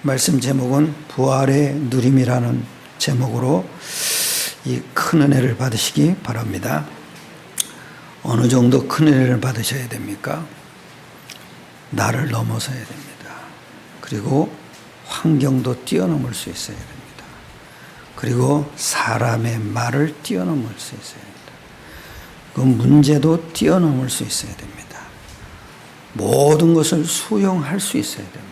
말씀 제목은 부활의 누림이라는 제목으로 이 큰 은혜를 받으시기 바랍니다. 어느 정도 큰 은혜를 받으셔야 됩니까? 나를 넘어서야 됩니다. 그리고 환경도 뛰어넘을 수 있어야 됩니다. 그리고 사람의 말을 뛰어넘을 수 있어야 됩니다. 그 문제도 뛰어넘을 수 있어야 됩니다. 모든 것을 수용할 수 있어야 됩니다.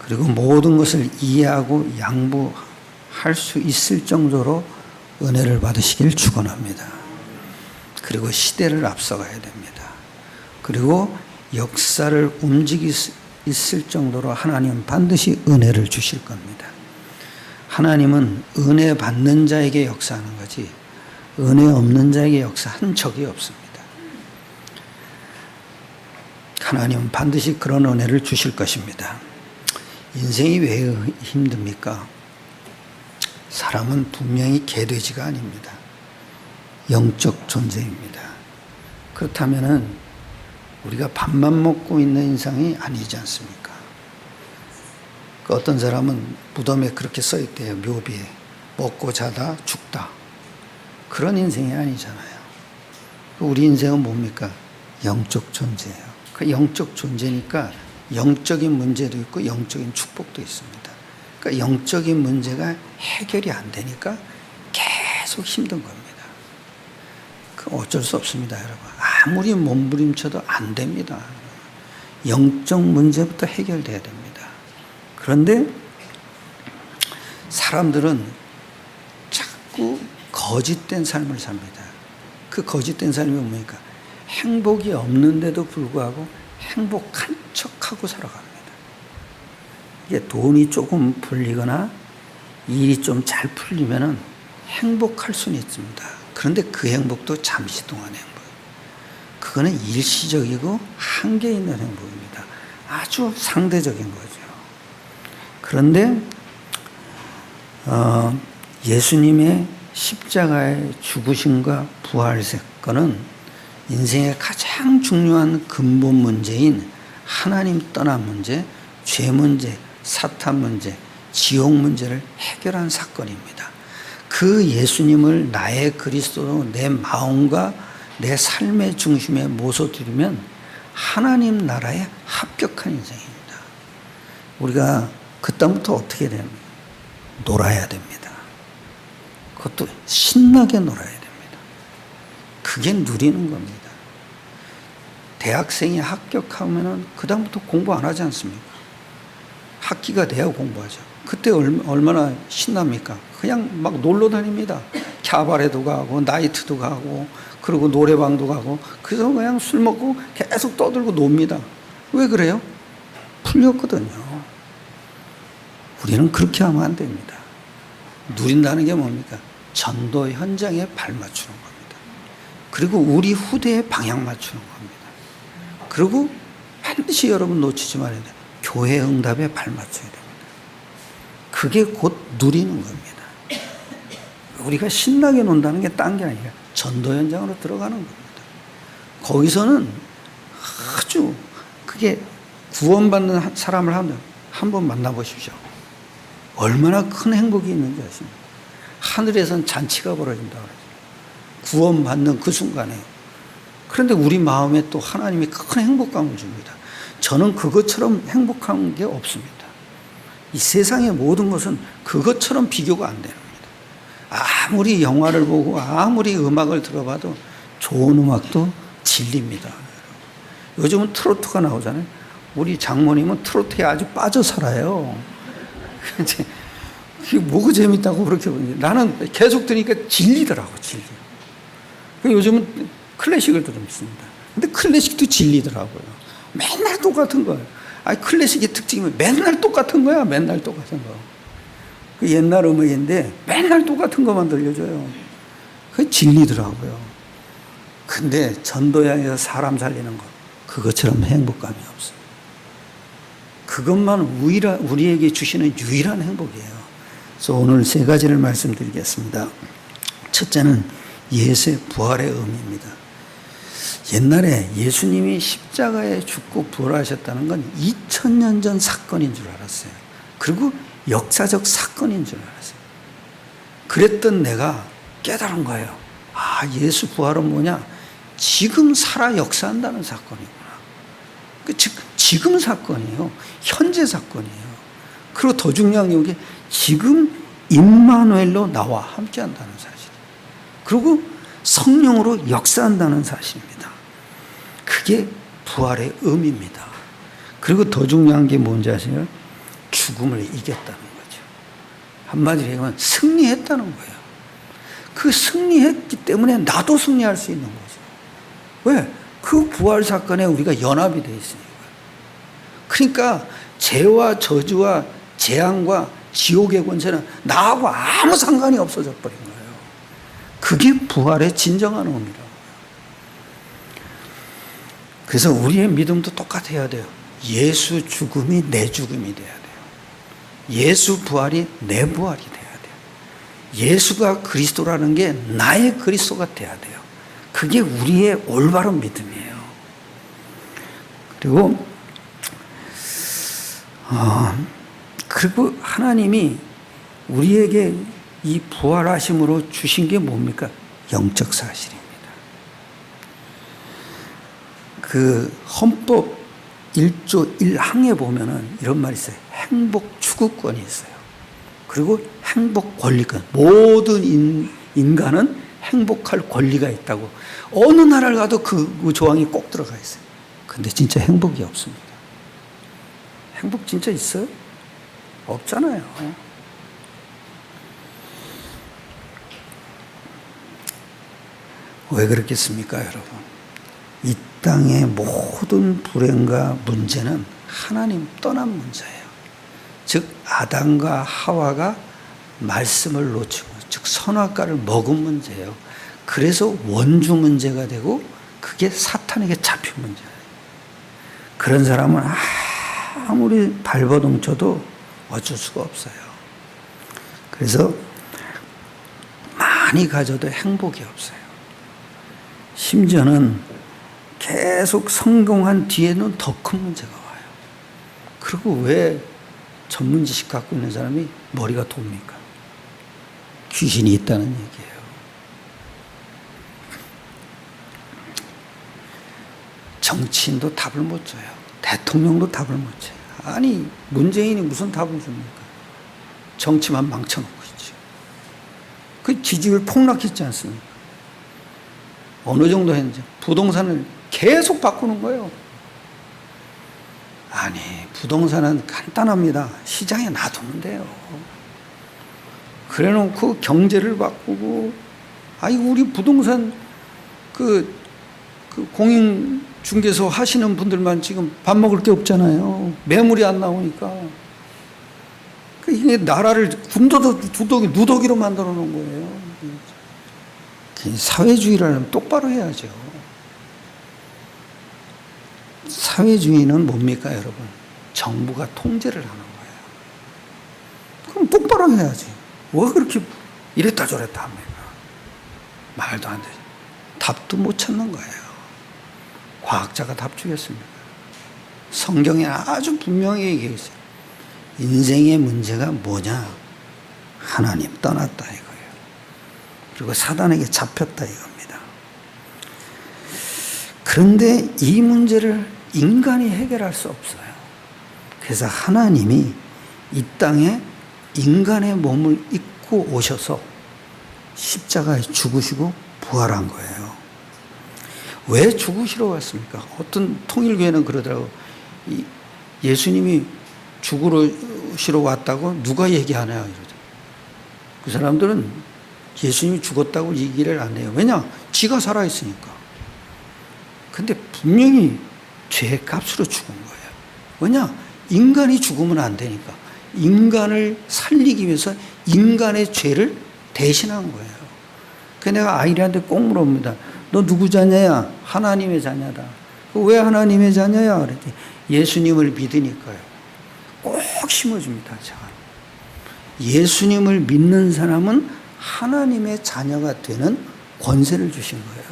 그리고 모든 것을 이해하고 양보할 수 있을 정도로 은혜를 받으시길 축원합니다. 그리고 시대를 앞서가야 됩니다. 그리고 역사를 움직일 수 있을 정도로 하나님은 반드시 은혜를 주실 겁니다. 하나님은 은혜 받는 자에게 역사하는 거지 은혜 없는 자에게 역사한 적이 없습니다. 하나님은 반드시 그런 은혜를 주실 것입니다. 인생이 왜 힘듭니까? 사람은 분명히 개돼지가 아닙니다. 영적 존재입니다. 그렇다면 우리가 밥만 먹고 있는 인생이 아니지 않습니까? 어떤 사람은 무덤에 그렇게 써있대요. 묘비에 먹고 자다 죽다. 그런 인생이 아니잖아요. 우리 인생은 뭡니까? 영적 존재예요. 그 영적 존재니까 영적인 문제도 있고 영적인 축복도 있습니다. 그러니까 영적인 문제가 해결이 안 되니까 계속 힘든 겁니다. 그 어쩔 수 없습니다, 여러분. 아무리 몸부림쳐도 안 됩니다. 영적 문제부터 해결돼야 됩니다. 그런데 사람들은 자꾸 거짓된 삶을 삽니다. 그 거짓된 삶이 뭡니까? 행복이 없는데도 불구하고 행복한 척하고 살아갑니다. 이게 돈이 조금 풀리거나 일이 좀 잘 풀리면은 행복할 수는 있습니다. 그런데 그 행복도 잠시 동안의 행복이에요. 그거는 일시적이고 한계 있는 행복입니다. 아주 상대적인 거죠. 그런데 예수님의 십자가의 죽으심과 부활 사건은 인생의 가장 중요한 근본 문제인 하나님 떠난 문제, 죄 문제, 사탄 문제, 지옥 문제를 해결한 사건입니다. 그 예수님을 나의 그리스도로 내 마음과 내 삶의 중심에 모셔드리면 하나님 나라에 합격한 인생입니다. 우리가 그다음부터 어떻게 됩니까? 놀아야 됩니다. 그것도 신나게 놀아야 됩니다. 그게 누리는 겁니다. 대학생이 합격하면은 그다음부터 공부 안 하지 않습니까? 학기가 돼야 공부하죠. 그때 얼마나 신납니까? 그냥 막 놀러 다닙니다. 캬바레도 가고 나이트도 가고 그리고 노래방도 가고 그래서 그냥 술 먹고 계속 떠들고 놉니다. 왜 그래요? 풀렸거든요. 우리는 그렇게 하면 안 됩니다. 누린다는 게 뭡니까? 전도 현장에 발 맞추는 겁니다. 그리고 우리 후대에 방향 맞추는 겁니다. 그리고 반드시 여러분 놓치지 말아야 돼요. 교회 응답에 발 맞춰야 됩니다. 그게 곧 누리는 겁니다. 우리가 신나게 논다는 게 딴 게 아니라 전도 현장으로 들어가는 겁니다. 거기서는 아주 그게 구원받는 사람을 한번 만나보십시오. 얼마나 큰 행복이 있는지 아십니까? 하늘에선 잔치가 벌어진다고 그러죠. 구원받는 그 순간에. 그런데 우리 마음에 또 하나님이 큰 행복감을 줍니다. 저는 그것처럼 행복한 게 없습니다. 이 세상의 모든 것은 그것처럼 비교가 안 되는 겁니다. 아무리 영화를 보고 아무리 음악을 들어봐도 좋은 음악도 질립니다. 요즘은 트로트가 나오잖아요. 우리 장모님은 트로트에 아주 빠져 살아요. 그게 뭐가 재밌다고 그렇게 보는지 나는 계속 들으니까 질리더라고. 요즘은 클래식을 들습니다. 근데 클래식도 질리더라고요. 맨날 똑같은 거예요. 클래식의 특징이 맨날 똑같은 거야. 맨날 똑같은 거. 그 옛날 음악인데 맨날 똑같은 것만 들려줘요. 그게 질리더라고요. 근데 전도양에서 사람 살리는 거 그것처럼 행복감이 없어요. 그것만 우리에게 주시는 유일한 행복이에요. 그래서 오늘 세 가지를 말씀드리겠습니다. 첫째는 예수의 부활의 의미입니다. 옛날에 예수님이 십자가에 죽고 부활하셨다는 건 2000년 전 사건인 줄 알았어요. 그리고 역사적 사건인 줄 알았어요. 그랬던 내가 깨달은 거예요. 아, 예수 부활은 뭐냐? 지금 살아 역사한다는 사건이구나. 즉 지금 사건이에요. 현재 사건이에요. 그리고 더 중요한 게 이게 지금 임마누엘로 나와 함께한다는 사실. 그리고 성령으로 역사한다는 사실입니다. 그게 부활의 의미입니다. 그리고 더 중요한 게 뭔지 아세요? 죽음을 이겼다는 거죠. 한마디로 얘기하면 승리했다는 거예요. 그 승리했기 때문에 나도 승리할 수 있는 거죠. 왜? 그 부활 사건에 우리가 연합이 되어 있으니까. 그러니까 죄와 저주와 재앙과 지옥의 권세는 나하고 아무 상관이 없어져 버린 거예요. 그게 부활의 진정한 의미라고요. 그래서 우리의 믿음도 똑같아야 돼요. 예수 죽음이 내 죽음이 돼야 돼요. 예수 부활이 내 부활이 돼야 돼요. 예수가 그리스도라는 게 나의 그리스도가 돼야 돼요. 그게 우리의 올바른 믿음이에요. 그리고 하나님이 우리에게 이 부활하심으로 주신 게 뭡니까? 영적 사실입니다. 그 헌법 1조 1항에 보면은 이런 말이 있어요. 행복 추구권이 있어요. 그리고 행복 권리권. 모든 인간은 행복할 권리가 있다고. 어느 나라를 가도 그 조항이 꼭 들어가 있어요. 근데 진짜 행복이 없습니다. 행복 진짜 있어요? 없잖아요. 왜 그렇겠습니까, 여러분? 이 땅의 모든 불행과 문제는 하나님 떠난 문제예요. 즉 아담과 하와가 말씀을 놓치고 즉 선악과를 먹은 문제예요. 그래서 원주 문제가 되고 그게 사탄에게 잡힌 문제예요. 그런 사람은 아무리 발버둥 쳐도 어쩔 수가 없어요. 그래서 많이 가져도 행복이 없어요. 심지어는 계속 성공한 뒤에는 더 큰 문제가 와요. 그리고 왜 전문 지식 갖고 있는 사람이 머리가 돕니까? 귀신이 있다는 얘기예요. 정치인도 답을 못 줘요. 대통령도 답을 못 줘요. 아니 문재인이 무슨 답을 줍니까? 정치만 망쳐놓고 있죠. 그 지지율 폭락했지 않습니까? 어느 정도 했는지 부동산을 계속 바꾸는 거예요. 아니 부동산은 간단합니다. 시장에 놔두면 돼요. 그래놓고 경제를 바꾸고 아니 우리 부동산 그 공인중개소 하시는 분들만 지금 밥 먹을 게 없잖아요. 매물이 안 나오니까. 이게 나라를 누더기로 만들어 놓은 거예요. 사회주의라는 똑바로 해야죠. 사회주의는 뭡니까, 여러분? 정부가 통제를 하는 거예요. 그럼 똑바로 해야지. 왜 그렇게 이랬다 저랬다 합니까? 말도 안 되죠. 답도 못 찾는 거예요. 과학자가 답 주겠습니까? 성경에 아주 분명히 얘기해 있어요. 인생의 문제가 뭐냐? 하나님 떠났다 이거예요. 그리고 사단에게 잡혔다 이겁니다. 그런데 이 문제를 인간이 해결할 수 없어요. 그래서 하나님이 이 땅에 인간의 몸을 입고 오셔서 십자가에 죽으시고 부활한 거예요. 왜 죽으시러 왔습니까? 어떤 통일교회는 그러더라고요. 예수님이 죽으시러 왔다고 누가 얘기하냐 이러죠. 그 사람들은 예수님이 죽었다고 얘기를 안 해요. 왜냐? 지가 살아있으니까. 근데 분명히 죄의 값으로 죽은 거예요. 왜냐? 인간이 죽으면 안 되니까. 인간을 살리기 위해서 인간의 죄를 대신한 거예요. 그래서 내가 아이들한테 꼭 물어봅니다. 너 누구 자녀야? 하나님의 자녀다. 왜 하나님의 자녀야? 그랬더니 예수님을 믿으니까요. 꼭 심어줍니다. 제가. 예수님을 믿는 사람은 하나님의 자녀가 되는 권세를 주신 거예요.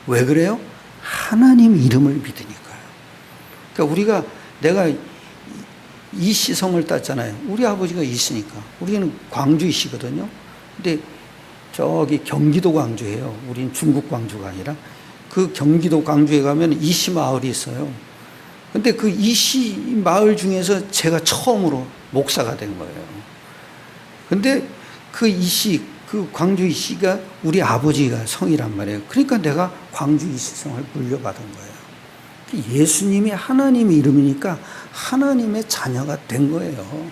왜 그래요? 하나님 이름을 믿으니까요. 그러니까 우리가 내가 이시성을 땄잖아요. 우리 아버지가 이시니까. 우리는 광주 이시거든요. 근데 저기 경기도 광주예요. 우린 중국 광주가 아니라. 그 경기도 광주에 가면 이시 마을이 있어요. 근데 그 이시 마을 중에서 제가 처음으로 목사가 된 거예요. 근데 그 이시, 그 광주 이시가 우리 아버지가 성이란 말이에요. 그러니까 내가 광주 이시성을 물려받은 거예요. 예수님이 하나님의 이름이니까 하나님의 자녀가 된 거예요.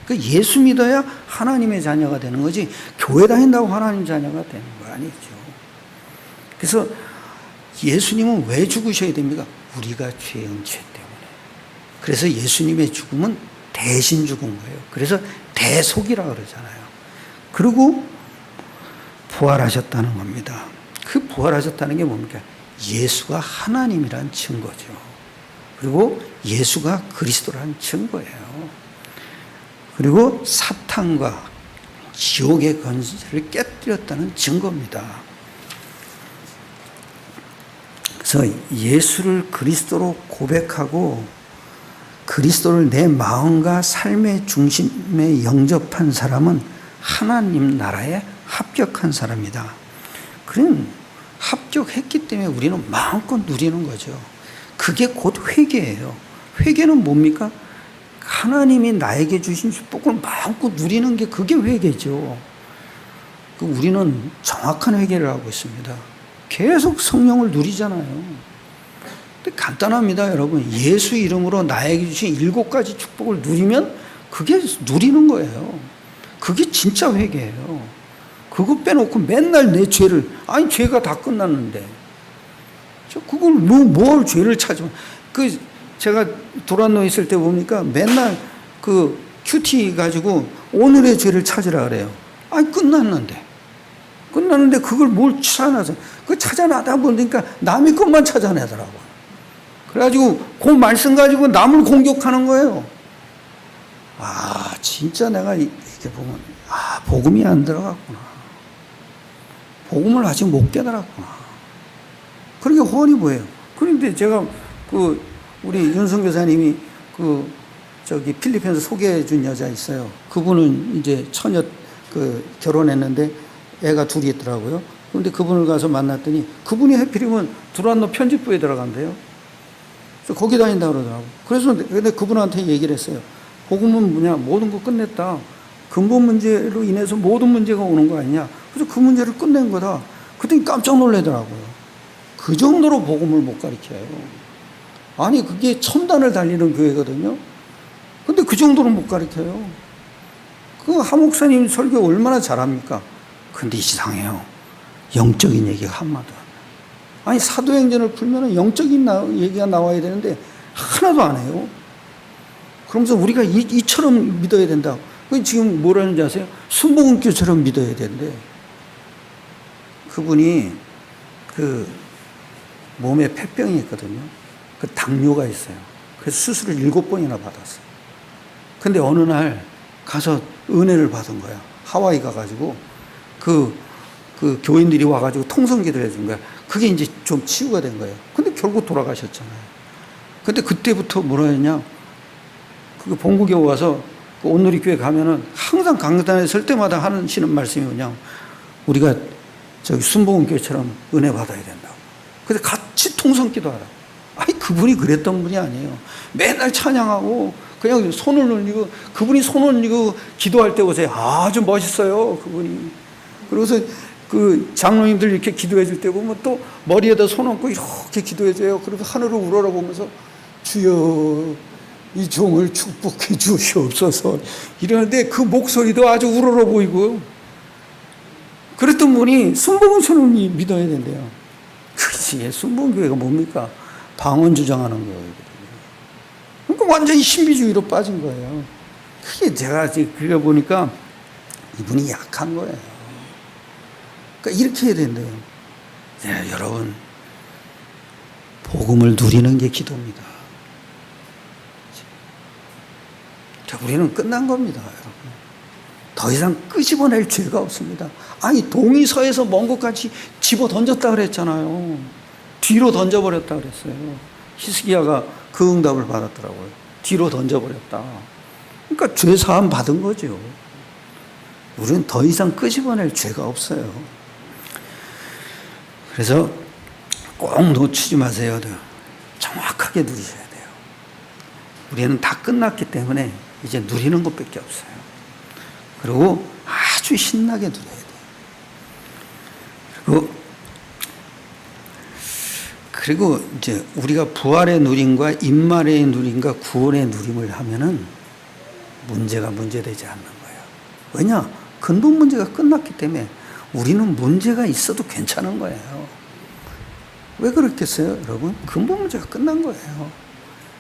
그 예수 믿어야 하나님의 자녀가 되는 거지, 교회 다닌다고 하나님 자녀가 되는 거 아니죠. 그래서 예수님은 왜 죽으셔야 됩니까? 우리가 죄인 죄 때문에. 그래서 예수님의 죽음은 대신 죽은 거예요. 그래서 대속이라 그러잖아요. 그리고 부활하셨다는 겁니다. 그 부활하셨다는 게 뭡니까? 예수가 하나님이란 증거죠. 그리고 예수가 그리스도란 증거예요. 그리고 사탄과 지옥의 권세를 깨뜨렸다는 증거입니다. 그래서 예수를 그리스도로 고백하고 그리스도를 내 마음과 삶의 중심에 영접한 사람은 하나님 나라에 합격한 사람이다. 그런 합격했기 때문에 우리는 마음껏 누리는 거죠. 그게 곧 회개예요. 회개는 뭡니까? 하나님이 나에게 주신 축복을 마음껏 누리는 게 그게 회개죠. 우리는 정확한 회개를 하고 있습니다. 계속 성령을 누리잖아요. 근데 간단합니다, 여러분. 예수 이름으로 나에게 주신 7가지 축복을 누리면 그게 누리는 거예요. 그게 진짜 회개예요. 그거 빼놓고 맨날 내 죄를, 아니 죄가 다 끝났는데 그걸 뭘 죄를 찾으면, 제가 도란노 있을 때 보니까 맨날 그 큐티 가지고 오늘의 죄를 찾으라 그래요. 아니 끝났는데 그걸 뭘 찾아내서, 그 찾아내다 보니까 남의 것만 찾아내더라고요. 그래가지고 그 말씀 가지고 남을 공격하는 거예요. 아 진짜 내가 이렇게 보면 복음이 안 들어갔구나. 복음을 아직 못 깨달았구나. 그렇게 후원이 보여요. 그런데 제가 우리 윤성 교사님이 필리핀에서 소개해 준 여자 있어요. 그분은 이제 처녀 결혼했는데 애가 둘이 있더라고요. 그런데 그분을 가서 만났더니 그분이 해필이면 두란노 편집부에 들어간대요. 그래서 거기 다닌다 그러더라고요. 그래서 근데 그분한테 얘기를 했어요. 복음은 뭐냐? 모든 거 끝냈다. 근본 문제로 인해서 모든 문제가 오는 거 아니냐? 그래서 그 문제를 끝낸 거다. 그랬더니 깜짝 놀라더라고요. 그 정도로 복음을 못 가르쳐요. 아니 그게 첨단을 달리는 교회거든요. 근데 그 정도로 못 가르쳐요. 그 하 목사님 설교 얼마나 잘합니까? 근데 이상해요. 영적인 얘기가 한마디도 안 해요. 아니 사도행전을 풀면 영적인 얘기가 나와야 되는데 하나도 안 해요. 그러면서 우리가 이처럼 믿어야 된다. 지금 뭐라는지 아세요? 순복음교처럼 믿어야 되는데, 그분이 몸에 폐병이 있거든요. 당뇨가 있어요. 그래서 수술을 7번이나 받았어요. 근데 어느 날 가서 은혜를 받은 거야. 하와이 가가지고 그 교인들이 와가지고 통성기도를 해준 거야. 그게 이제 좀 치유가 된 거예요. 근데 결국 돌아가셨잖아요. 근데 그때부터 뭐라 했냐? 본국에 와서 온누리 교회 가면은 항상 강단에 설 때마다 하시는 말씀이 뭐냐? 우리가 순복음교회처럼 은혜 받아야 된다고. 그래서 같이 통성기도 하라. 아니 그분이 그랬던 분이 아니에요. 맨날 찬양하고 그냥 손을 올리고, 그분이 손 올리고 기도할 때 보세요. 아주 멋있어요, 그분이. 그래서 장로님들 이렇게 기도해 줄 때 보면 또 머리에다 손 얹고 이렇게 기도해 줘요. 그리고 하늘을 우러러보면서 주여 이 종을 축복해 주시옵소서 이러는데 그 목소리도 아주 우러러 보이고, 그랬던 분이 순복음처럼 믿어야 된대요. 그렇지. 순복음교회가 뭡니까? 방언 주장하는 거예요. 그러니까 완전히 신비주의로 빠진 거예요. 그게 제가 그려 보니까 이분이 약한 거예요. 그러니까 이렇게 해야 된대요. 네, 여러분, 복음을 누리는 게 기도입니다. 우리는 끝난 겁니다, 여러분. 더 이상 끄집어낼 죄가 없습니다. 아니 동의서에서 먼 곳까지 집어 던졌다 그랬잖아요. 뒤로 던져버렸다 그랬어요. 히스기야가 그 응답을 받았더라고요. 뒤로 던져버렸다. 그러니까 죄 사함 받은 거죠. 우리는 더 이상 끄집어낼 죄가 없어요. 그래서 꼭 놓치지 마세요. 정확하게 누리셔야 돼요. 우리는 다 끝났기 때문에 이제 누리는 것밖에 없어요. 그리고 아주 신나게 누려야 돼요. 그리고 이제 우리가 부활의 누림과 임마의 누림과 구원의 누림을 하면은 문제가 문제되지 않는 거예요. 왜냐? 근본 문제가 끝났기 때문에 우리는 문제가 있어도 괜찮은 거예요. 왜 그렇겠어요, 여러분? 근본 문제가 끝난 거예요.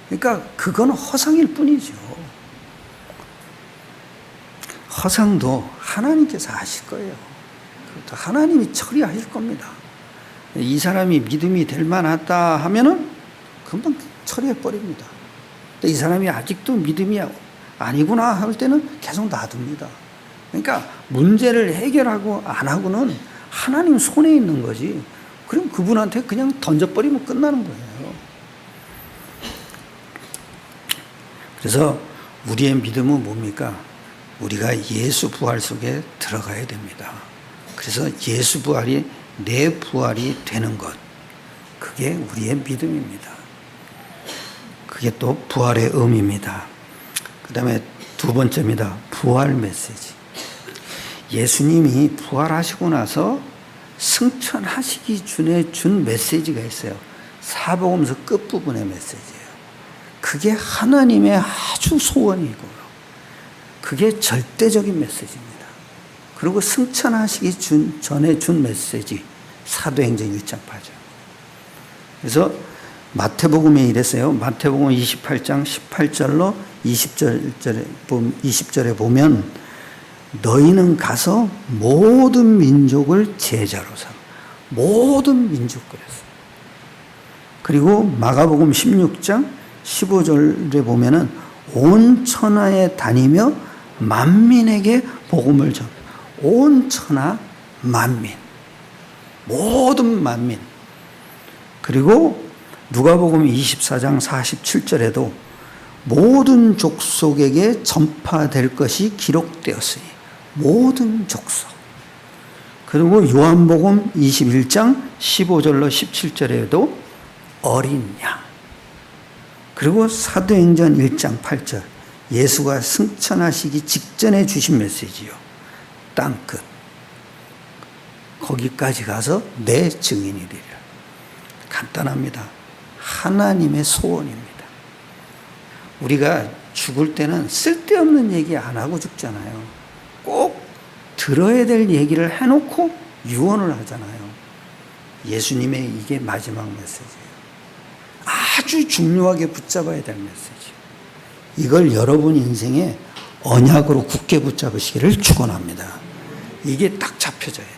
그러니까 그건 허상일 뿐이죠. 허상도 하나님께서 하실 거예요. 하나님이 처리하실 겁니다. 이 사람이 믿음이 될 만하다 하면은 금방 처리해 버립니다. 이 사람이 아직도 믿음이 아니구나 할 때는 계속 놔둡니다. 그러니까 문제를 해결하고 안 하고는 하나님 손에 있는 거지. 그럼 그분한테 그냥 던져버리면 끝나는 거예요. 그래서 우리의 믿음은 뭡니까? 우리가 예수 부활 속에 들어가야 됩니다. 그래서 예수 부활이 내 부활이 되는 것, 그게 우리의 믿음입니다. 그게 또 부활의 의미입니다. 그 다음에 두 번째입니다. 부활 메시지. 예수님이 부활하시고 나서 승천하시기 전에 준 메시지가 있어요. 사복음서 끝부분의 메시지예요. 그게 하나님의 아주 소원이고 그게 절대적인 메시지입니다. 그리고 승천하시기 전에 준 메시지 사도행전 1장 8절. 그래서 마태복음에 이랬어요. 마태복음 28장 18절로 20절에 보면 너희는 가서 모든 민족을 제자로 삼아. 모든 민족 그랬어요. 그리고 마가복음 16장 15절에 보면은 온 천하에 다니며 만민에게 복음을 전. 온 천하 만민. 모든 만민. 그리고 누가복음 24장 47절에도 모든 족속에게 전파될 것이 기록되었으니 모든 족속. 그리고 요한복음 21장 15절로 17절에도 어린 양. 그리고 사도행전 1장 8절 예수가 승천하시기 직전에 주신 메시지요. 땅끝. 거기까지 가서 내 증인이 되리라. 간단합니다. 하나님의 소원입니다. 우리가 죽을 때는 쓸데없는 얘기 안 하고 죽잖아요. 꼭 들어야 될 얘기를 해놓고 유언을 하잖아요. 예수님의 이게 마지막 메시지예요. 아주 중요하게 붙잡아야 될 메시지. 이걸 여러분 인생에 언약으로 굳게 붙잡으시기를 축원합니다. 이게 딱 잡혀져야 돼요.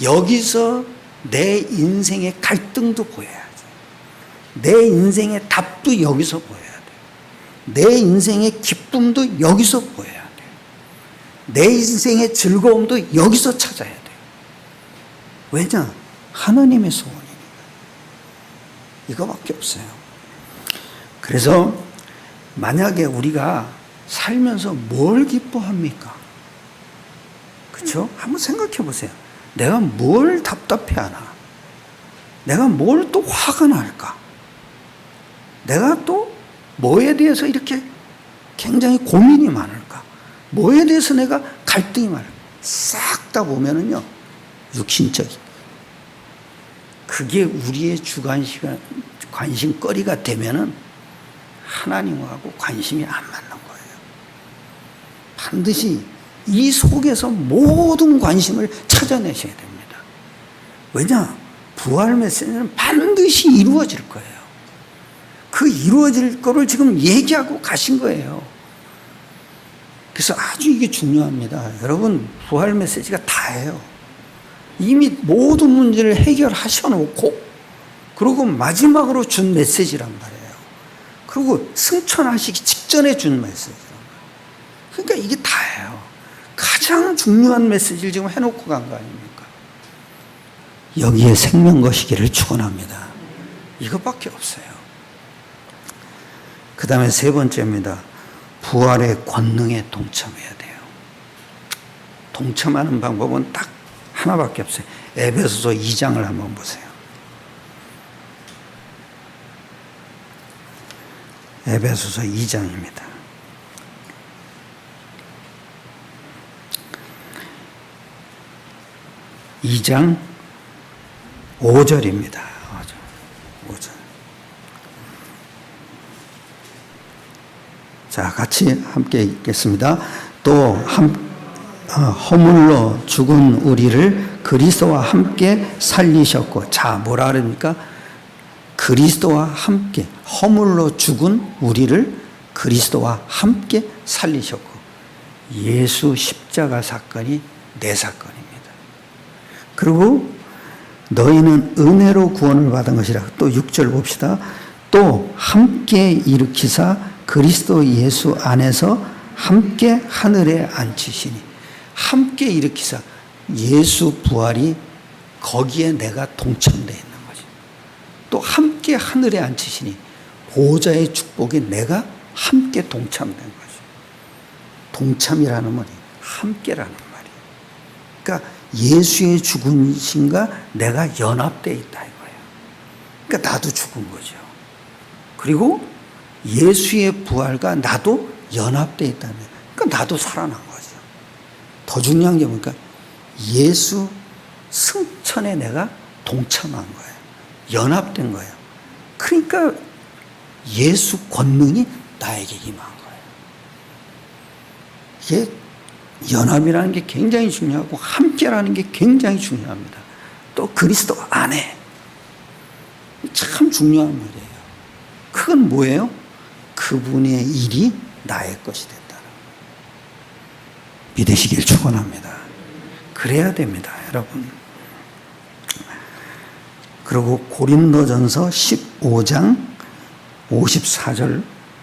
여기서 내 인생의 갈등도 보여야죠. 내 인생의 답도 여기서 보여야 돼요. 내 인생의 기쁨도 여기서 보여야 돼요. 내 인생의 즐거움도 여기서 찾아야 돼요. 왜냐? 하나님의 소원이니까. 이거밖에 없어요. 그래서 만약에 우리가 살면서 뭘 기뻐합니까? 그렇죠? 한번 생각해 보세요. 내가 뭘 답답해하나? 내가 뭘 또 화가 날까? 내가 또 뭐에 대해서 이렇게 굉장히 고민이 많을까? 뭐에 대해서 내가 갈등이 많을까? 싹 다 보면은요, 육신적인. 그게 우리의 관심거리가 되면은 하나님하고 관심이 안 맞는 거예요. 반드시 이 속에서 모든 관심을 찾아내셔야 됩니다. 왜냐? 부활 메시지는 반드시 이루어질 거예요. 그 이루어질 거를 지금 얘기하고 가신 거예요. 그래서 아주 이게 중요합니다. 여러분, 부활 메시지가 다예요. 이미 모든 문제를 해결하셔 놓고, 그리고 마지막으로 준 메시지란 말이에요. 그리고 승천하시기 직전에 준 메시지란 말이에요. 그러니까 이게 다예요. 가장 중요한 메시지를 지금 해놓고 간 거 아닙니까? 여기에 생명 거시기를 축원합니다. 이것밖에 없어요. 그 다음에 세 번째입니다. 부활의 권능에 동참해야 돼요. 동참하는 방법은 딱 하나밖에 없어요. 에베소서 2장을 한번 보세요. 에베소서 2장입니다. 이 장 5절입니다. 5절. 자, 같이 함께 읽겠습니다. 또 허물로 죽은 우리를 그리스도와 함께 살리셨고, 자, 뭐라 그럽니까? 그리스도와 함께, 허물로 죽은 우리를 그리스도와 함께 살리셨고, 예수 십자가 사건이 내 사건입니다. 그리고 너희는 은혜로 구원을 받은 것이라. 또 6절 봅시다. 또 함께 일으키사 그리스도 예수 안에서 함께 하늘에 앉히시니. 함께 일으키사, 예수 부활이 거기에 내가 동참되어 있는 거지. 또 함께 하늘에 앉히시니, 보호자의 축복에 내가 함께 동참된 거지. 동참이라는 말이 함께라는 말이에요. 그러니까 예수의 죽으심과 내가 연합되어 있다 이거예요. 그러니까 나도 죽은 거죠. 그리고 예수의 부활과 나도 연합되어 있다면, 그러니까 나도 살아난 거죠. 더 중요한 게 뭡니까? 예수 승천에 내가 동참한 거예요. 연합된 거예요. 그러니까 예수 권능이 나에게 임한 거예요. 이게 연합이라는 게 굉장히 중요하고 함께라는 게 굉장히 중요합니다. 또 그리스도 안에 참 중요한 말이에요. 그건 뭐예요? 그분의 일이 나의 것이 됐다는 거예요. 믿으시길 축원합니다. 그래야 됩니다, 여러분. 그리고 고린도전서 15장 54절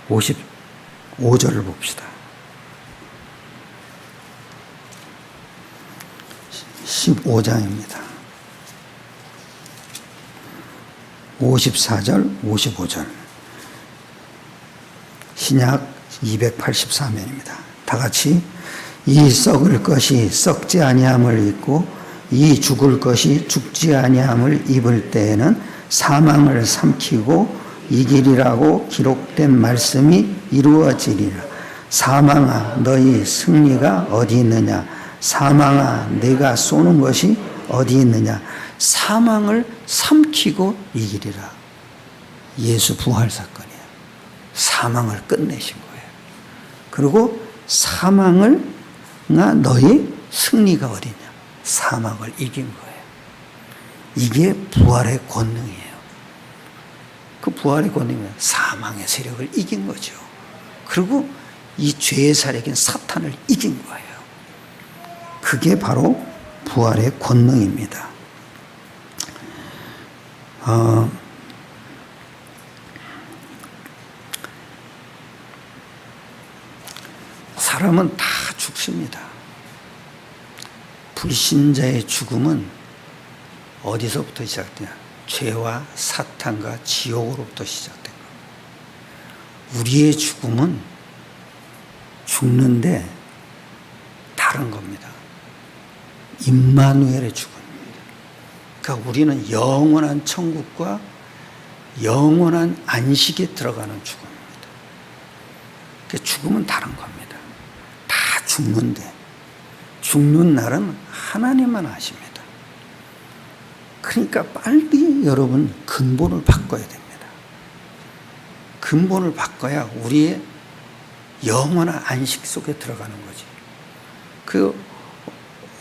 55절을 봅시다. 15장입니다. 54절 55절. 신약 284면입니다. 다 같이. 이 썩을 것이 썩지 아니함을 입고 이 죽을 것이 죽지 아니함을 입을 때에는 사망을 삼키고 이기리라고 기록된 말씀이 이루어지리라. 사망아 너희 승리가 어디 있느냐? 사망아 네가 쏘는 것이 어디 있느냐? 사망을 삼키고 이기리라. 예수 부활 사건이에요. 사망을 끝내신 거예요. 그리고 사망을 너희 승리가 어디냐? 사망을 이긴 거예요. 이게 부활의 권능이에요. 그 부활의 권능은 사망의 세력을 이긴 거죠. 그리고 이 죄의 살에겐 사탄을 이긴 거예요. 그게 바로 부활의 권능입니다. 사람은 다 죽습니다. 불신자의 죽음은 어디서부터 시작되냐? 죄와 사탄과 지옥으로부터 시작된 겁니다. 우리의 죽음은 죽는데 다른 겁니다. 임마누엘의 죽음입니다. 그러니까 우리는 영원한 천국과 영원한 안식에 들어가는 죽음입니다. 그러니까 죽음은 다른 겁니다. 다 죽는데 죽는 날은 하나님만 아십니다. 그러니까 빨리 여러분 근본을 바꿔야 됩니다. 근본을 바꿔야 우리의 영원한 안식 속에 들어가는 거지. 그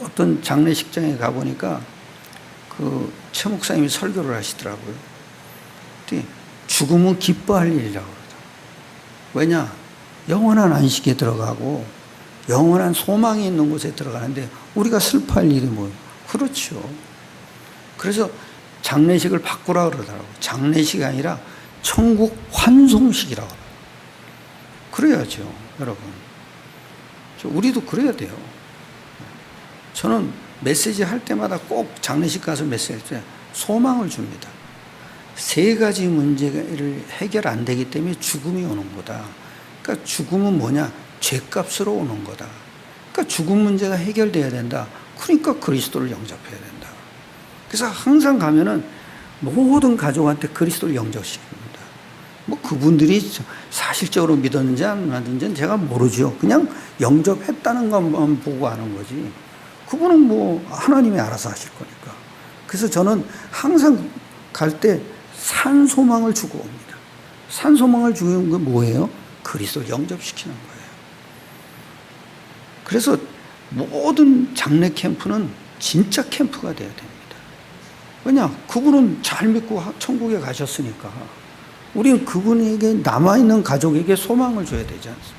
어떤 장례식장에 가보니까 그 최 목사님이 설교를 하시더라고요. 죽음은 기뻐할 일이라고 그러죠. 왜냐? 영원한 안식에 들어가고 영원한 소망이 있는 곳에 들어가는데 우리가 슬퍼할 일이 뭐예요? 그렇죠. 그래서 장례식을 바꾸라 그러더라고요. 장례식이 아니라 천국 환송식이라고 그래요. 그래야죠, 여러분. 우리도 그래야 돼요. 저는 메시지 할 때마다 꼭 장례식 가서 메시지 할 때 소망을 줍니다. 3가지 문제를 해결 안 되기 때문에 죽음이 오는 거다. 그러니까 죽음은 뭐냐? 죄값으로 오는 거다. 그러니까 죽음 문제가 해결돼야 된다. 그러니까 그리스도를 영접해야 된다. 그래서 항상 가면은 모든 가족한테 그리스도를 영접시킵니다. 뭐 그분들이 사실적으로 믿었는지 안 믿었는지는 제가 모르죠. 그냥 영접했다는 것만 보고 하는 거지. 그분은 뭐 하나님이 알아서 하실 거니까. 그래서 저는 항상 갈 때 산소망을 주고 옵니다. 산소망을 주는 건 뭐예요? 그리스도를 영접시키는 거예요. 그래서 모든 장례 캠프는 진짜 캠프가 돼야 됩니다. 왜냐? 그분은 잘 믿고 천국에 가셨으니까 우리는 그분에게 남아있는 가족에게 소망을 줘야 되지 않습니까?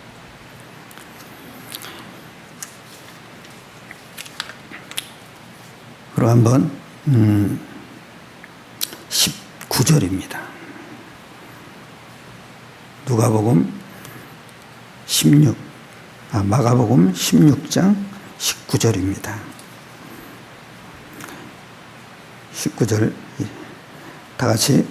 그럼 한번 19절입니다. 마가복음 16장 19절입니다. 19절 다 같이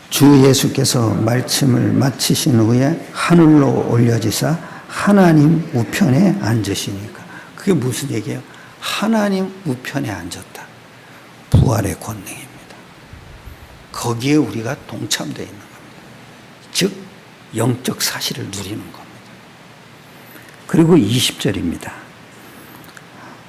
주 예수께서 말씀을 마치신 후에 하늘로 올려지사 하나님 우편에 앉으시니까. 그게 무슨 얘기예요? 하나님 우편에 앉았다. 부활의 권능입니다. 거기에 우리가 동참되어 있는 겁니다. 즉 영적 사실을 누리는 겁니다. 그리고 20절입니다.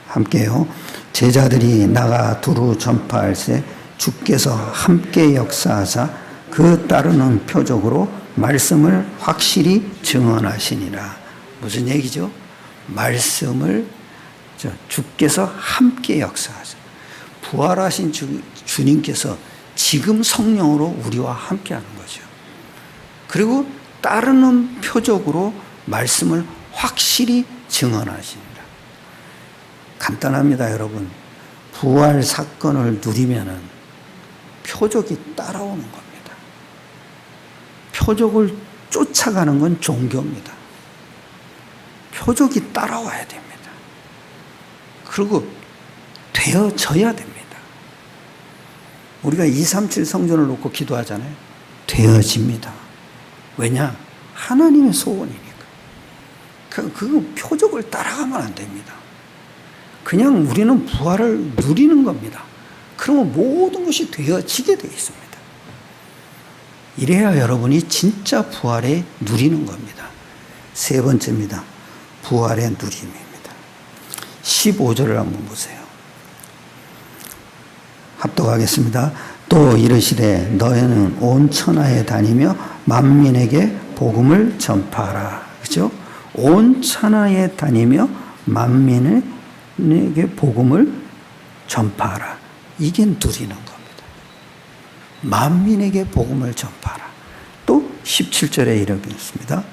함께요. 제자들이 나가 두루 전파할세 주께서 함께 역사하사 그 따르는 표적으로 말씀을 확실히 증언하시니라. 무슨 얘기죠? 말씀을 주께서 함께 역사하사. 부활하신 주님께서 지금 성령으로 우리와 함께 하는 거죠. 그리고 따르는 표적으로 말씀을 확실히 증언하십니다. 간단합니다, 여러분. 부활 사건을 누리면은 표적이 따라오는 겁니다. 표적을 쫓아가는 건 종교입니다. 표적이 따라와야 됩니다. 그리고 되어져야 됩니다. 우리가 237 성전을 놓고 기도하잖아요. 되어집니다. 왜냐? 하나님의 소원이니까. 그 표적을 따라가면 안 됩니다. 그냥 우리는 부활을 누리는 겁니다. 그러면 모든 것이 되어지게 되어 있습니다. 이래야 여러분이 진짜 부활에 누리는 겁니다. 세 번째입니다. 부활의 누림입니다. 15절을 한번 보세요. 합독하겠습니다. 또 이르시되 너희는 온 천하에 다니며 만민에게 복음을 전파하라. 그렇죠? 온 천하에 다니며 만민에게 복음을 전파하라. 이게 누리는 겁니다. 만민에게 복음을 전파하라. 또 17절에 이렇게 있습니다.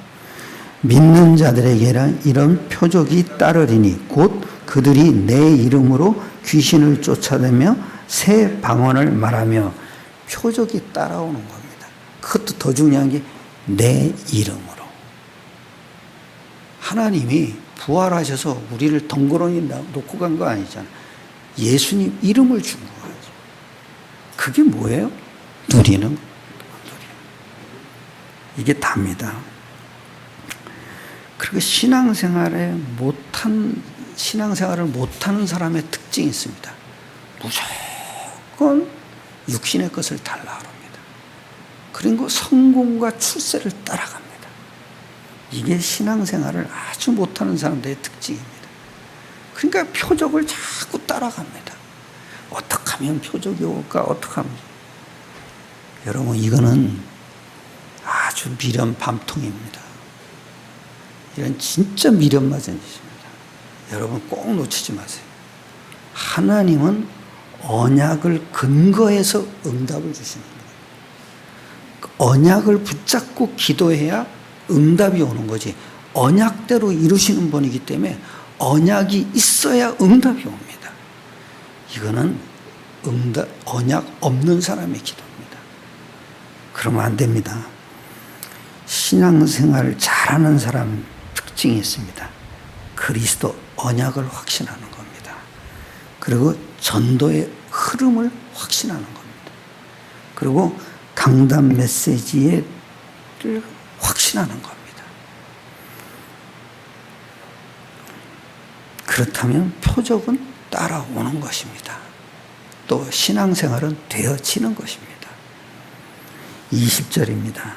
믿는 자들에게는 이런 표적이 따르리니 곧 그들이 내 이름으로 귀신을 쫓아내며 새 방언을 말하며. 표적이 따라오는 겁니다. 그것도 더 중요한 게 내 이름으로. 하나님이 부활하셔서 우리를 덩그러니 놓고 간 거 아니잖아요. 예수님 이름을 준 거예요. 그게 뭐예요? 누리는. 이게 답니다. 그리고 신앙생활을 못하는 사람의 특징이 있습니다. 무조건 육신의 것을 달라 합니다. 그리고 성공과 출세를 따라갑니다. 이게 신앙생활을 아주 못하는 사람들의 특징입니다. 그러니까 표적을 자꾸 따라갑니다. 어떻게 하면 표적이 올까? 어떻게 하면. 여러분, 이거는 아주 미련 밤통입니다. 이건 진짜 미련 맞은 짓입니다. 여러분 꼭 놓치지 마세요. 하나님은 언약을 근거해서 응답을 주시는 거예요. 언약을 붙잡고 기도해야 응답이 오는 거지. 언약대로 이루시는 분이기 때문에 언약이 있어야 응답이 옵니다. 이거는 언약 없는 사람의 기도입니다. 그러면 안 됩니다. 신앙생활을 잘하는 사람 특징이 있습니다. 그리스도 언약을 확신하는 겁니다. 그리고 전도의 흐름을 확신하는 겁니다. 그리고 강단 메시지를 확신하는 겁니다. 그렇다면 표적은 따라오는 것입니다. 또 신앙생활은 되어지는 것입니다. 20절입니다.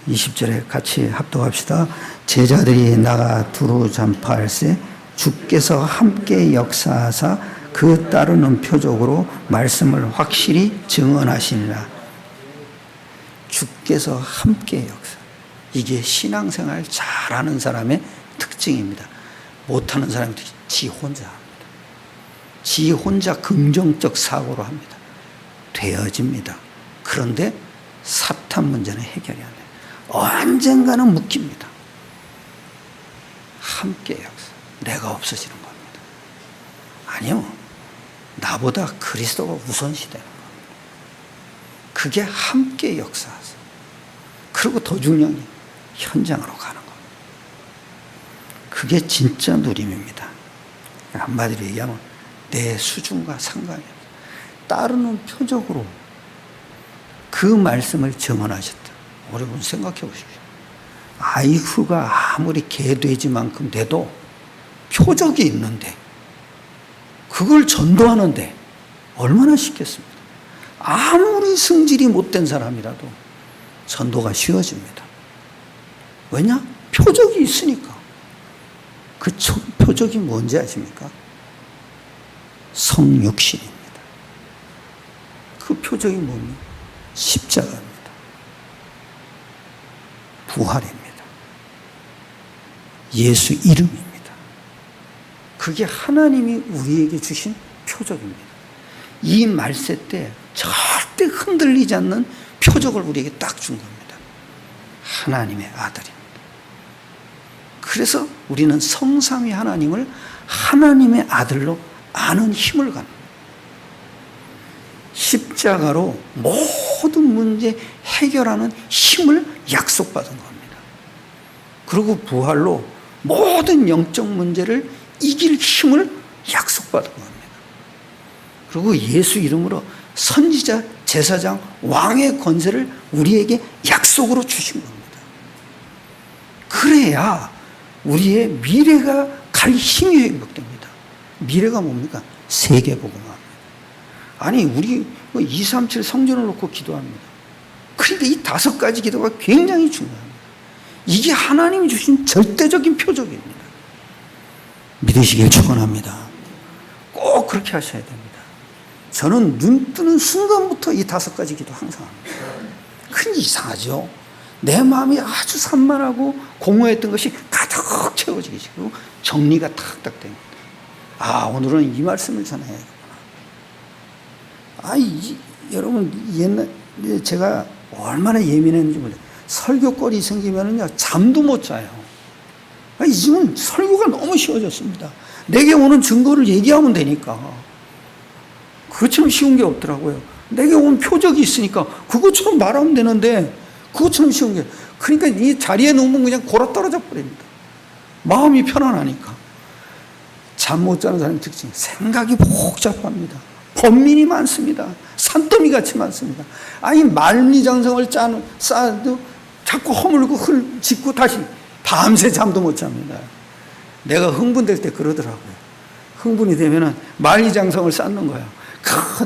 20절에 같이 합독합시다. 제자들이 나가 두루 전파할세 주께서 함께 역사하사 그 따르는 표적으로 말씀을 확실히 증언하시니라. 주께서 함께 역사. 이게 신앙생활 잘하는 사람의 특징입니다. 못하는 사람들이 지 혼자 합니다. 지 혼자 긍정적 사고로 합니다. 되어집니다. 그런데 사탄 문제는 해결이 안 돼요. 언젠가는 묶입니다. 함께 역사. 내가 없어지는 겁니다. 아니요. 나보다 그리스도가 우선시되는 겁니다. 그게 함께 역사하세요. 그리고 더 중요한 게 현장으로 가는 겁니다. 그게 진짜 누림입니다. 한마디로 얘기하면 내 수준과 상관이 없어요. 따르는 표적으로 그 말씀을 증언하셨다. 여러분 생각해 보십시오. 아이후가 아무리 개돼지만큼 돼도 표적이 있는데 그걸 전도하는데 얼마나 쉽겠습니까? 아무리 성질이 못된 사람이라도 전도가 쉬워집니다. 왜냐? 표적이 있으니까. 그 표적이 뭔지 아십니까? 성육신입니다. 그 표적이 뭡니까? 십자가입니다. 부활입니다. 예수 이름입니다. 그게 하나님이 우리에게 주신 표적입니다. 이 말세 때 절대 흔들리지 않는 표적을 우리에게 딱 준 겁니다. 하나님의 아들입니다. 그래서 우리는 성삼위 하나님을 하나님의 아들로 아는 힘을 갖는 거예요. 십자가로 모든 문제 해결하는 힘을 약속받은 겁니다. 그리고 부활로 모든 영적 문제를 이길 힘을 약속받은 겁니다. 그리고 예수 이름으로 선지자, 제사장, 왕의 권세를 우리에게 약속으로 주신 겁니다. 그래야 우리의 미래가 갈 힘이 회복됩니다. 미래가 뭡니까? 세계복음화입니다. 아니 우리 237 성전을 놓고 기도합니다. 그러니까 이 5가지 기도가 굉장히 중요합니다. 이게 하나님이 주신 절대적인 표적입니다. 믿으시길 축원합니다. 꼭 그렇게 하셔야 됩니다. 저는 눈 뜨는 순간부터 이 5가지 기도 항상 합니다. 그게 이상하죠. 내 마음이 아주 산만하고 공허했던 것이 가득 채워지기 시작하고 정리가 탁탁 됩니다. 아, 오늘은 이 말씀을 전해야겠구나. 여러분 옛날 제가 얼마나 예민했는지 몰라요. 설교거리 생기면은요 잠도 못 자요. 요즘은 설교가 너무 쉬워졌습니다. 내게 오는 증거를 얘기하면 되니까. 그것처럼 쉬운 게 없더라고요. 내게 온 표적이 있으니까 그것처럼 말하면 되는데 그것처럼 쉬운 게. 그러니까 이 자리에 누우면 그냥 골아떨어져 버립니다. 마음이 편안하니까. 잠 못 자는 사람의 특징, 생각이 복잡합니다. 번민이 많습니다. 산더미 같이 많습니다. 아니 만리장성을 쌓아도 자꾸 허물고 짚고 다시 밤새 잠도 못 잡니다. 내가 흥분될 때 그러더라고요. 흥분이 되면은 만리장성을 쌓는 거야.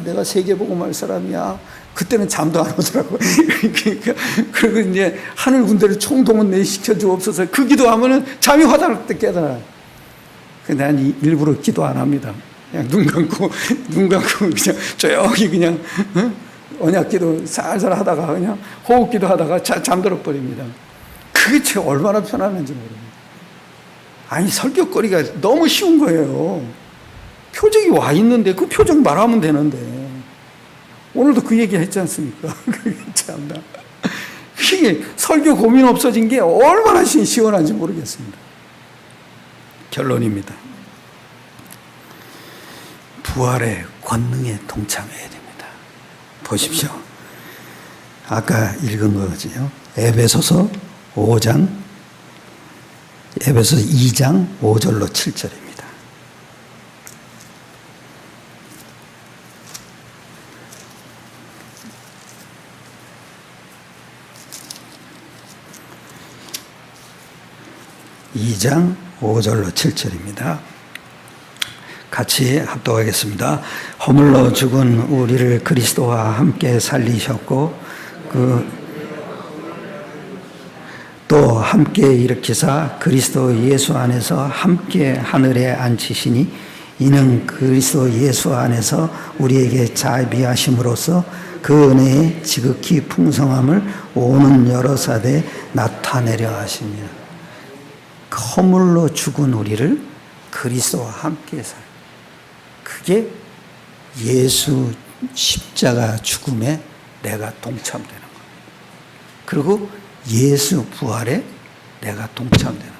내가 세계복음할 사람이야. 그때는 잠도 안 오더라고요. 그리고 이제 하늘 군대를 총동원 내시켜 주옵소서. 그 기도하면은 잠이 화다닥 때 깨달아요. 난 일부러 기도 안 합니다. 그냥 눈 감고 그냥 조용히 그냥 언약 기도 살살 하다가 그냥 호흡 기도 하다가 잠들어 버립니다. 그게 제가 얼마나 편안한지 모릅니다. 아니 설교거리가 너무 쉬운 거예요. 표적이 와 있는데 그 표적 말하면 되는데 오늘도 그 얘기 했지 않습니까? 그게 참나. 그게 설교 고민 없어진 게 얼마나 시원한지 모르겠습니다. 결론입니다. 부활의 권능에 동참해야 됩니다. 보십시오. 아까 읽은 거지요. 에베소서 2장 5절로 7절입니다. (2장 5절로 7절입니다. 같이 합독하겠습니다. 허물로 죽은 우리를 그리스도와 함께 살리셨고 또 함께 일으키사 그리스도 예수 안에서 함께 하늘에 앉히시니 이는 그리스도 예수 안에서 우리에게 자비하심으로써 그 은혜의 지극히 풍성함을 오는 여러 사대에 나타내려 하십니다. 허물로 죽은 우리를 그리스도와 함께 살. 그게 예수 십자가 죽음에 내가 동참되는 거예요. 그리고 예수 부활에 내가 동참되는 거예요.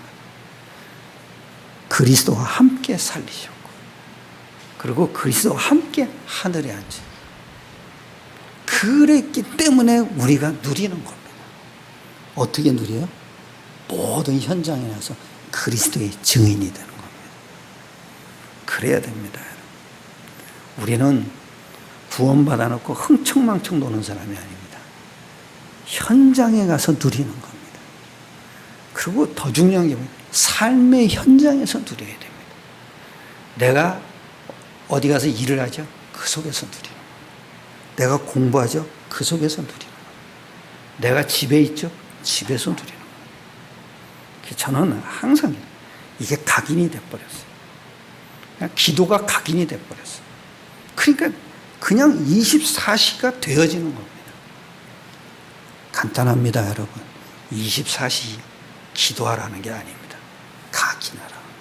그리스도와 함께 살리셨고, 그리고 그리스도와 함께 하늘에 앉으. 그랬기 때문에 우리가 누리는 겁니다. 어떻게 누려요? 모든 현장에 나서 그리스도의 증인이 되는 겁니다. 그래야 됩니다. 우리는 구원받아 놓고 흥청망청 노는 사람이 아닙니다. 현장에 가서 누리는 겁니다. 그리고 더 중요한 게 뭐예요? 삶의 현장에서 누려야 됩니다. 내가 어디 가서 일을 하죠? 그 속에서 누리는 거예요. 내가 공부하죠? 그 속에서 누리는 거예요. 내가 집에 있죠? 집에서 누리는 거예요. 저는 항상 이게 각인이 돼버렸어요. 그냥 기도가 각인이 돼버렸어요. 그러니까 그냥 24시가 되어지는 겁니다. 간단합니다, 여러분. 24시 기도하라는 게 아닙니다. 각인하라는 겁니다.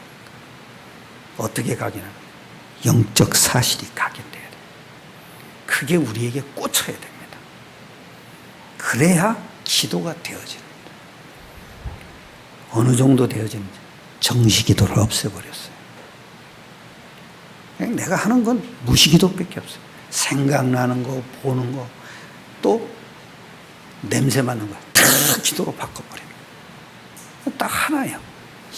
어떻게 각인하는 거예요? 영적 사실이 각인돼야 돼요. 그게 우리에게 꽂혀야 됩니다. 그래야 기도가 되어집니다. 어느 정도 되어지는지 정시기도를 없애버렸어요. 그냥 내가 하는 건 무시기도밖에 없어요. 생각나는 거, 보는 거, 또 냄새 맡는 거 다 기도로 바꿔버립니다. 딱 하나예요.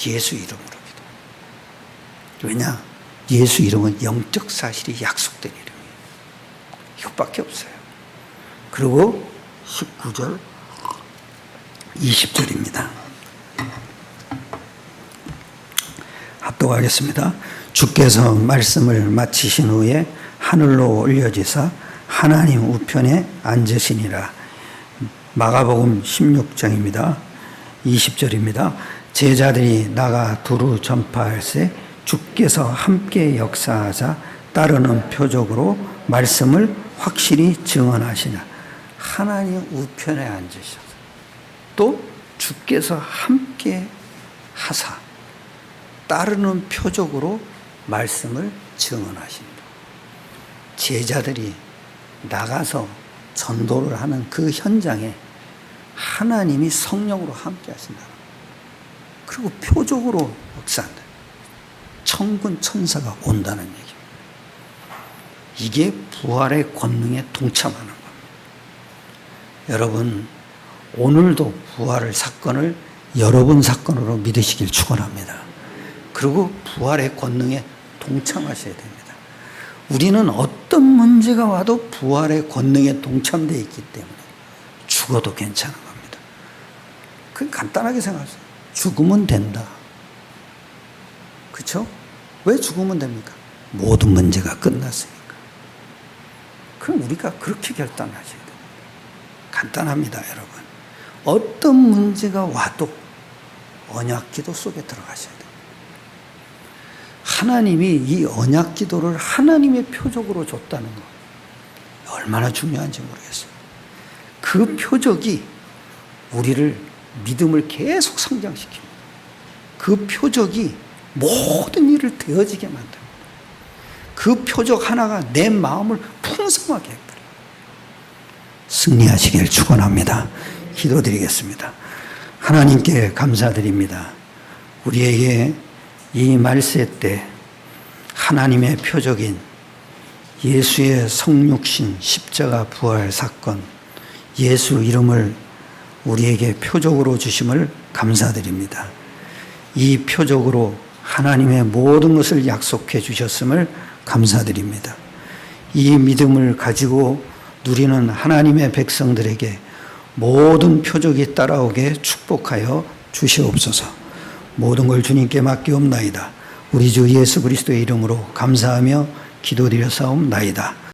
예수 이름으로 기도. 왜냐? 예수 이름은 영적 사실이 약속된 이름이에요. 이것밖에 없어요. 그리고 19절, 20절입니다. 합독하겠습니다. 주께서 말씀을 마치신 후에 하늘로 올려지사 하나님 우편에 앉으시니라. 마가복음 16장입니다. 20절입니다. 제자들이 나가 두루 전파할세 주께서 함께 역사하사 따르는 표적으로 말씀을 확실히 증언하시나. 하나님 우편에 앉으셔서 또 주께서 함께 하사 따르는 표적으로 말씀을 증언하십니다. 제자들이 나가서 전도를 하는 그 현장에 하나님이 성령으로 함께 하신다. 그리고 표적으로 역사한다. 천군 천사가 온다는 얘기입니다. 이게 부활의 권능에 동참하는 겁니다. 여러분, 오늘도 부활의 사건을 여러분 사건으로 믿으시길 축원합니다. 그리고 부활의 권능에 동참하셔야 됩니다. 우리는 어떤 문제가 와도 부활의 권능에 동참되어 있기 때문에 죽어도 괜찮은 겁니다. 그건 간단하게 생각하세요. 죽으면 된다. 그렇죠? 왜 죽으면 됩니까? 모든 문제가 끝났으니까. 그럼 우리가 그렇게 결단하셔야 됩니다. 간단합니다, 여러분. 어떤 문제가 와도 언약기도 속에 들어가셔야 돼요. 하나님이 이 언약기도를 하나님의 표적으로 줬다는 거 얼마나 중요한지 모르겠어요. 그 표적이 우리를 믿음을 계속 성장시킵니다. 그 표적이 모든 일을 되어지게 만듭니다. 그 표적 하나가 내 마음을 풍성하게 해버려요. 승리하시길 축원합니다. 기도드리겠습니다. 하나님께 감사드립니다. 우리에게 이 말세 때 하나님의 표적인 예수의 성육신 십자가 부활 사건, 예수 이름을 우리에게 표적으로 주심을 감사드립니다. 이 표적으로 하나님의 모든 것을 약속해 주셨음을 감사드립니다. 이 믿음을 가지고 누리는 하나님의 백성들에게 모든 표적이 따라오게 축복하여 주시옵소서. 모든 걸 주님께 맡기옵나이다. 우리 주 예수 그리스도의 이름으로 감사하며 기도드려 사옵나이다.